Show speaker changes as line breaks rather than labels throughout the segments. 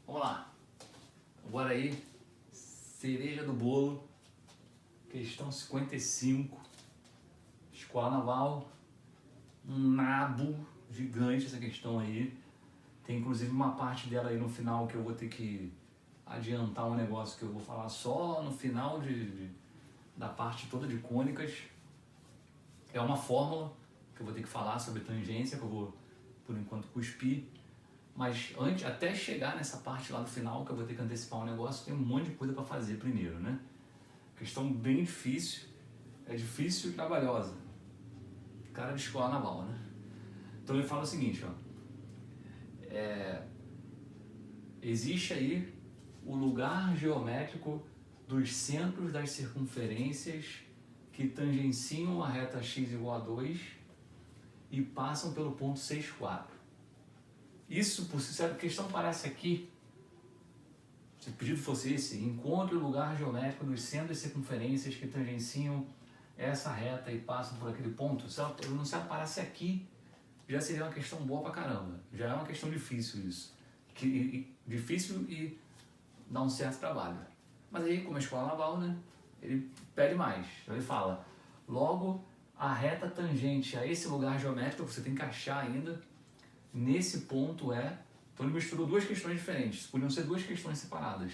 Vamos lá. Agora aí, cereja do bolo, questão 55, escola naval, um nabo gigante essa questão aí. Tem inclusive uma parte dela aí no final que eu vou ter que adiantar um negócio que eu vou falar só no final da parte toda de cônicas. É uma fórmula que eu vou ter que falar sobre tangência, que eu vou, por enquanto, cuspir. Mas antes, até chegar nessa parte lá do final, que eu vou ter que antecipar um negócio, tem um monte de coisa para fazer primeiro, né? Questão bem difícil, é difícil e trabalhosa. Cara de escola naval, né? Então ele fala o seguinte, ó. Existe aí o lugar geométrico dos centros das circunferências que tangenciam a reta x igual a 2 e passam pelo ponto 6, 4. Isso, por si só, a questão parece aqui, se o pedido fosse esse, encontre o lugar geométrico dos centros e circunferências que tangenciam essa reta e passam por aquele ponto. Se ela não se aparece aqui, já seria uma questão boa pra caramba. Já é uma questão difícil isso. Difícil e dá um certo trabalho. Mas aí, como é escola naval, né, ele pede mais. Então ele fala, logo, a reta tangente a esse lugar geométrico, você tem que achar ainda, nesse ponto é... Então ele misturou duas questões diferentes, podiam ser duas questões separadas.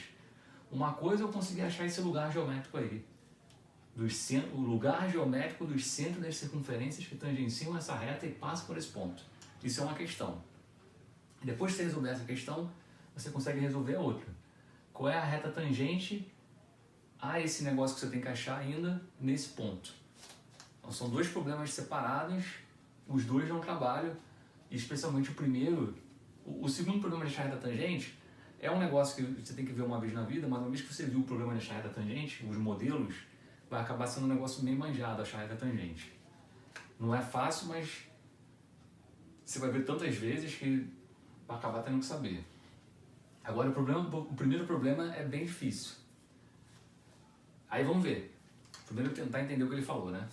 Uma coisa eu consegui achar esse lugar geométrico aí, o lugar geométrico dos centros das circunferências que tangenciam essa reta e passam por esse ponto. Isso é uma questão. Depois de você resolver essa questão, você consegue resolver a outra. Qual é a reta tangente a esse negócio que você tem que achar ainda nesse ponto? Então, são dois problemas separados, os dois dão trabalho, e especialmente o primeiro. O segundo problema de achar a reta tangente é um negócio que você tem que ver uma vez na vida, mas uma vez que você viu o problema de achar a reta tangente, os modelos, vai acabar sendo um negócio meio manjado achar a reta tangente. Não é fácil, mas você vai ver tantas vezes que vai acabar tendo que saber. Agora o primeiro problema é bem difícil. Aí vamos ver. Primeiro tentar entender o que ele falou, né?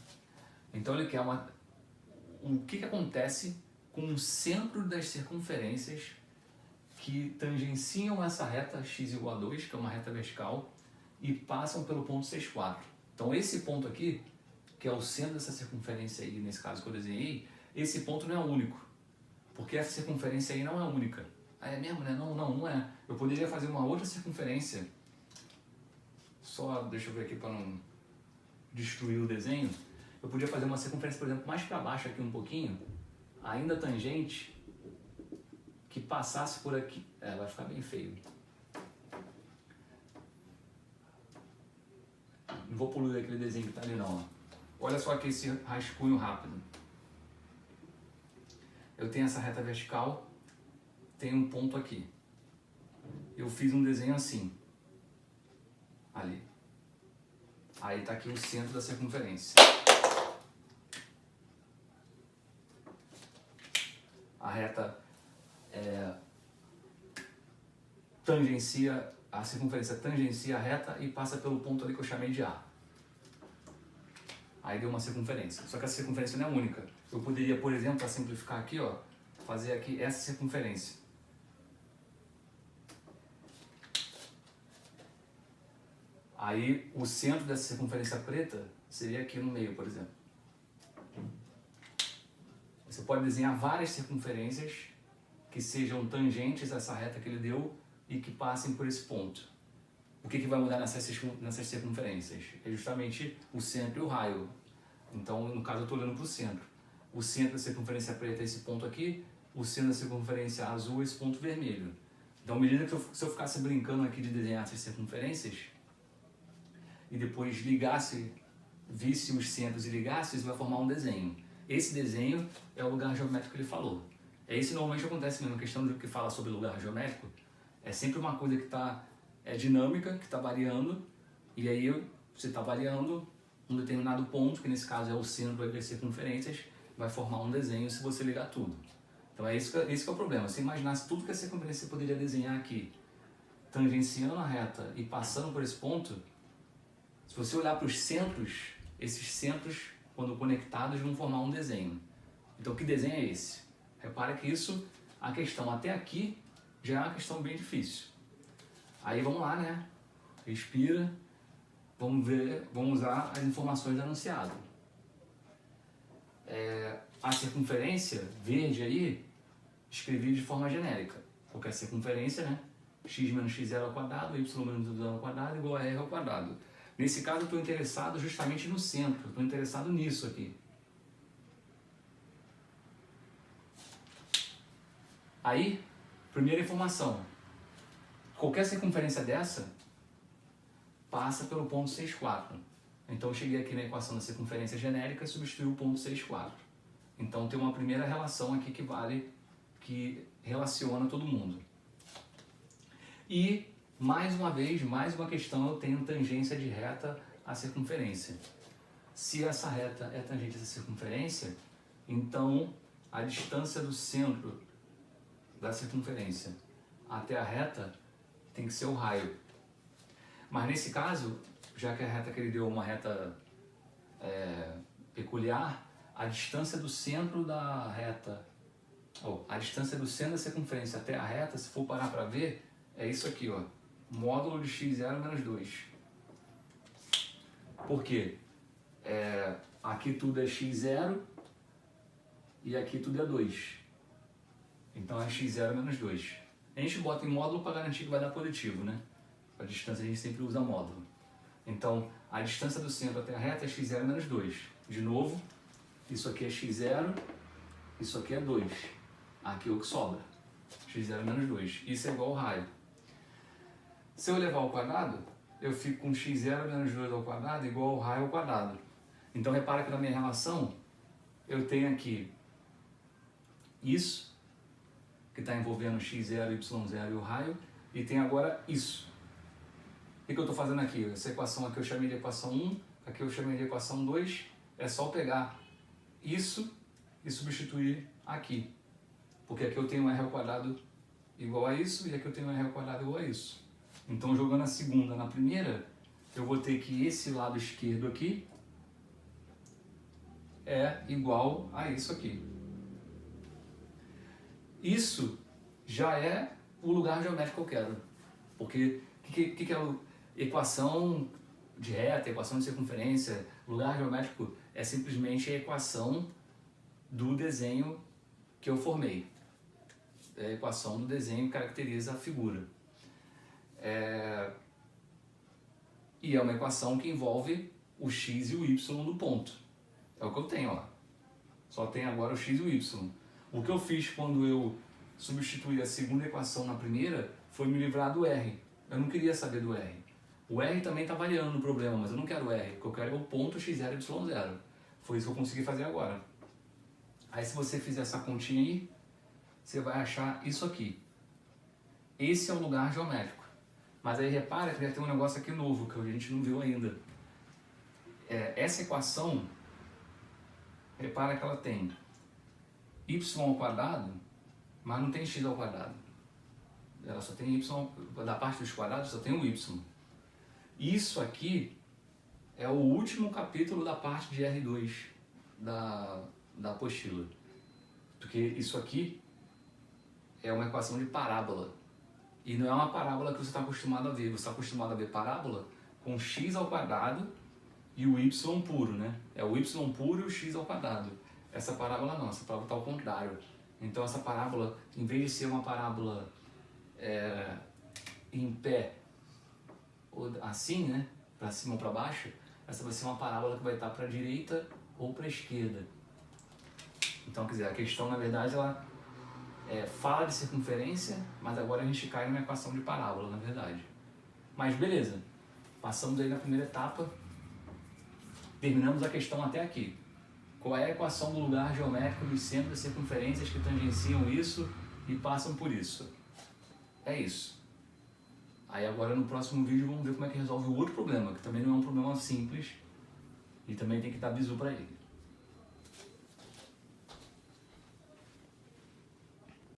Então ele quer o que acontece com o centro das circunferências que tangenciam essa reta x igual a 2, que é uma reta vertical, e passam pelo ponto 6, 4. Então esse ponto aqui, que é o centro dessa circunferência aí, nesse caso que eu desenhei, esse ponto não é único, porque essa circunferência aí não é única. Ah, é mesmo, né? Não é. Eu poderia fazer uma outra circunferência, só deixa eu ver aqui para não destruir o desenho. Eu podia fazer uma circunferência, por exemplo, mais para baixo aqui um pouquinho, ainda tangente, que passasse por aqui. Vai ficar bem feio. Não vou poluir aquele desenho que está ali não. Olha só aqui esse rascunho rápido. Eu tenho essa reta vertical, tem um ponto aqui. Eu fiz um desenho assim. Ali. Aí está aqui o centro da circunferência. A reta a circunferência tangencia a reta e passa pelo ponto ali que eu chamei de A. Aí deu uma circunferência. Só que essa circunferência não é única. Eu poderia, por exemplo, para simplificar aqui, ó, fazer aqui essa circunferência. Aí o centro dessa circunferência preta seria aqui no meio, por exemplo. Você pode desenhar várias circunferências que sejam tangentes a essa reta que ele deu e que passem por esse ponto. O que vai mudar nessas circunferências? É justamente o centro e o raio. Então, no caso, eu estou olhando para o centro. O centro da circunferência preta é esse ponto aqui, o centro da circunferência azul é esse ponto vermelho. Então, à medida que se eu ficasse brincando aqui de desenhar essas circunferências e depois visse os centros e ligasse, isso vai formar um desenho. Esse desenho é o lugar geométrico que ele falou. É isso que normalmente acontece mesmo, a questão do que fala sobre lugar geométrico. É sempre uma coisa que está dinâmica, que está variando, e aí você está variando um determinado ponto, que nesse caso é o centro das circunferências, vai formar um desenho se você ligar tudo. Então esse que é o problema. Se imaginasse tudo que a circunferência poderia desenhar aqui, tangenciando a reta e passando por esse ponto, se você olhar para os centros, esses centros, quando conectados, vão formar um desenho. Então que desenho é esse? Repara que a questão até aqui já é uma questão bem difícil. Aí vamos lá, né? Respira. Vamos ver, vamos usar as informações do enunciado. A circunferência verde aí, escrevi de forma genérica, porque a circunferência, né? X menos x0 ao quadrado, y menos y ao quadrado, igual a r ao quadrado. Nesse caso eu estou interessado justamente no centro, estou interessado nisso aqui. Aí, primeira informação, qualquer circunferência dessa passa pelo ponto 6,4. Então eu cheguei aqui na equação da circunferência genérica e substituí o ponto 6,4. Então tem uma primeira relação aqui que relaciona todo mundo. E, mais uma vez, mais uma questão, eu tenho tangência de reta à circunferência. Se essa reta é tangente a essa circunferência, então a distância do centro da circunferência até a reta tem que ser o raio. Mas nesse caso, já que a reta que ele deu é uma reta peculiar, a distância do centro da reta, a distância do centro da circunferência até a reta, se for parar para ver, é isso aqui, ó, módulo de x0 menos 2. Por quê? Aqui tudo é x0 e aqui tudo é 2. Então é x0 menos 2. A gente bota em módulo para garantir que vai dar positivo, né? A distância a gente sempre usa módulo. Então, a distância do centro até a reta é x0 menos 2. De novo, isso aqui é x0, isso aqui é 2. Aqui é o que sobra, x0 menos 2. Isso é igual ao raio. Se eu levar ao quadrado, eu fico com x0 menos 2 ao quadrado igual ao raio ao quadrado. Então, repara que na minha relação, eu tenho aqui isso, que está envolvendo x0, y0 e o raio, e tem agora isso. O que eu estou fazendo aqui? Essa equação aqui eu chamei de equação 1, aqui eu chamei de equação 2, é só pegar isso e substituir aqui. Porque aqui eu tenho r ao quadrado igual a isso, e aqui eu tenho r ao quadrado igual a isso. Então, jogando a segunda na primeira, eu vou ter que esse lado esquerdo aqui é igual a isso aqui. Isso já é o lugar geométrico que eu quero. Porque o que é a equação de reta, equação de circunferência? Lugar geométrico é simplesmente a equação do desenho que eu formei. A equação do desenho que caracteriza a figura. E é uma equação que envolve o x e o y do ponto. É o que eu tenho, ó. Só tem agora o x e o y. O que eu fiz quando eu substituí a segunda equação na primeira foi me livrar do r. Eu não queria saber do r. O r também está variando no problema, mas eu não quero o r, porque eu quero o ponto x0 e y0. Foi isso que eu consegui fazer agora. Aí se você fizer essa continha aí, você vai achar isso aqui. Esse é o lugar geométrico. Mas aí repara que já tem um negócio aqui novo, que a gente não viu ainda. Essa equação, repara que ela tem y ao quadrado, mas não tem x ao quadrado. Ela só tem y, da parte dos quadrados só tem o y. Isso aqui é o último capítulo da parte de R2 da apostila. Porque isso aqui é uma equação de parábola. E não é uma parábola que você está acostumado a ver. Você está acostumado a ver parábola com x ao quadrado e o y puro, né? É o y puro e o x ao quadrado. Essa parábola não, essa parábola está ao contrário. Então essa parábola, em vez de ser uma parábola em pé, ou assim, né? Para cima ou para baixo, essa vai ser uma parábola que vai estar para a direita ou para a esquerda. Então, quer dizer, a questão, na verdade, ela fala de circunferência, mas agora a gente cai numa equação de parábola, na verdade. Mas beleza, passamos aí na primeira etapa, terminamos a questão até aqui. Qual é a equação do lugar geométrico dos centros das circunferências que tangenciam isso e passam por isso? É isso. Aí agora no próximo vídeo vamos ver como é que resolve o outro problema, que também não é um problema simples e também tem que dar bizu para ele.